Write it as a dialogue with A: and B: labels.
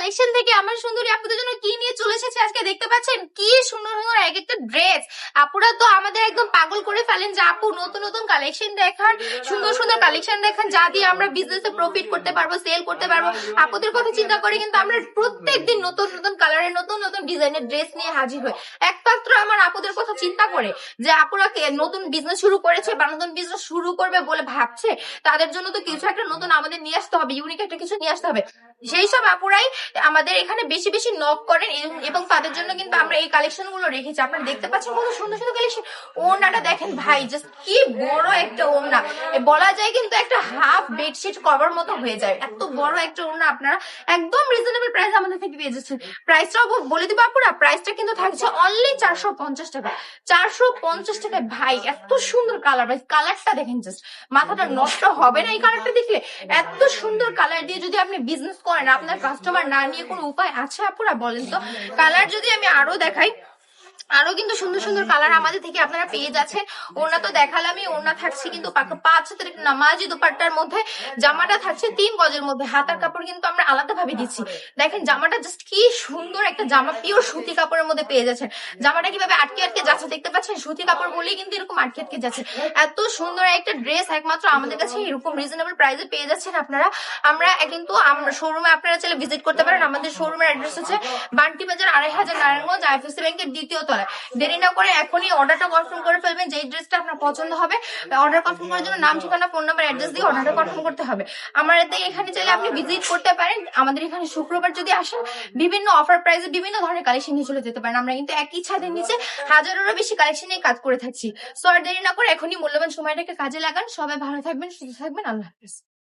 A: Collection থেকে আমার সুন্দরী আপুদের জন্য কি নিয়ে চলে এসেছে আজকে দেখতে পাচ্ছেন, কি সুন্দর সুন্দর এক একটা ড্রেস। আপুরা তো আমাদের একদম পাগল করে ফেলেন যে আপু নতুন নতুন কালেকশন দেখান, সুন্দর সুন্দর কালেকশন দেখান, যা দিয়ে আমরা বিজনেসে প্রফিট করতে পারবো, সেল করতে পারবো। আপুদের কথা চিন্তা করে কিন্তু আমরা প্রত্যেকদিন নতুন নতুন কালারের নতুন নতুন ডিজাইনের ড্রেস নিয়ে হাজির হই, একমাত্র আমার আপুদের কথা চিন্তা করে যে আপুরা নতুন বিজনেস শুরু করেছে বা নতুন বিজনেস শুরু করবে বলে ভাবছে, তাদের জন্য তো কিছু একটা নতুন আমাদের নিয়ে আসতে হবে, ইউনিক একটা কিছু নিয়ে আসতে হবে। সেই সব আপুরাই আমাদের এখানে বেশি বেশি নক করেন এবং তাদের জন্য কিন্তু আমরা এই কালেকশন গুলো রেখেছি। আপনারা দেখতে পাচ্ছেন কত সুন্দর সুন্দর কালেকশন। ওড়নাটা দেখেন ভাই, জাস্ট কি বড় একটা ওড়না, বলা যায় কিন্তু একটা হাফ বেডশিট কভার মতো হয়ে যায়, এত বড় একটা ওড়না আপনারা একদম রিজনেবল প্রাইস আমাদের থেকে পেয়ে যাচ্ছেন। প্রাইসটাও বলে দিব আপুরা, প্রাইসটা কিন্তু থাকছে অনলি 450 টাকা। 450 টাকায় ভাই এত সুন্দর কালার, ভাই কালারটা দেখেন, জাস্ট মাথাটা নষ্ট হবে না এই কালারটা দেখলে। এত সুন্দর কালার দিয়ে যদি আপনি বিজনেস করেন, আপনার কাস্টমার না নিয়ে কোনো উপায় আছে আপুরা বলেন তো? কালার যদি আমি আরো দেখাই, আরো কিন্তু সুন্দর সুন্দর কালার আমাদের থেকে আপনারা পেয়ে যাচ্ছেন। ওড়না তো দেখালামই, ওড়না থাকছে কিন্তু 5 হাতের নামাজি দোপাট্টার মধ্যে, জামাটা থাকছে 3 গজের মধ্যে, হাতার কাপড় কিন্তু আমরা আলাদা ভাবে দিচ্ছি। দেখেন জামাটা জাস্ট কি সুন্দর একটা জামা, পিওর সুতি কাপড়ের মধ্যে পেয়ে যাচ্ছেন। জামাটা কিভাবে আটকে আটকে যাচ্ছে দেখতে পাচ্ছেন, সুতি কাপড় বলেই কিন্তু এরকম আটকে আটকে যাচ্ছে। এত সুন্দর একটা ড্রেস একমাত্র আমাদের কাছে এরকম রিজনেবল প্রাইসে পেয়ে যাচ্ছেন আপনারা। আমরা কিন্তু শোরুমে আপনারা চাইলে ভিজিট করতে পারেন। আমাদের শোরুমের অ্যাড্রেস হচ্ছে বান্টি বাজার 2500 নারায়ণগঞ্জ, আইএফএসসি ব্যাংকের 2য় তলায়। দেরি না করে এখনই অর্ডারটা কনফার্ম করে ফেলবেন, যেই ড্রেসটা আপনার পছন্দ হবে। অর্ডার কনফার্ম করার জন্য নাম, ঠিকানা, ফোন নাম্বার, অ্যাড্রেস দিয়ে অর্ডারটা কনফার্ম করতে হবে। আমাদের এখানে চাইলে আপনি ভিজিট করতে পারেন। আমাদের এখানে শুক্রবার যদি আসেন, বিভিন্ন অফার প্রাইসে বিভিন্ন ধরনের কালেকশন নিয়ে চলে যেতে পারেন। আমরা কিন্তু একই ছাদের নিচে হাজারেরও বেশি কালেকশন নিয়ে কাজ করে থাকছি। সো আর দেরি না করে এখনই মূল্যবান সময়টাকে কাজে লাগান। সবাই ভালো থাকবেন, সুস্থ থাকবেন। আল্লাহ হাফেজ।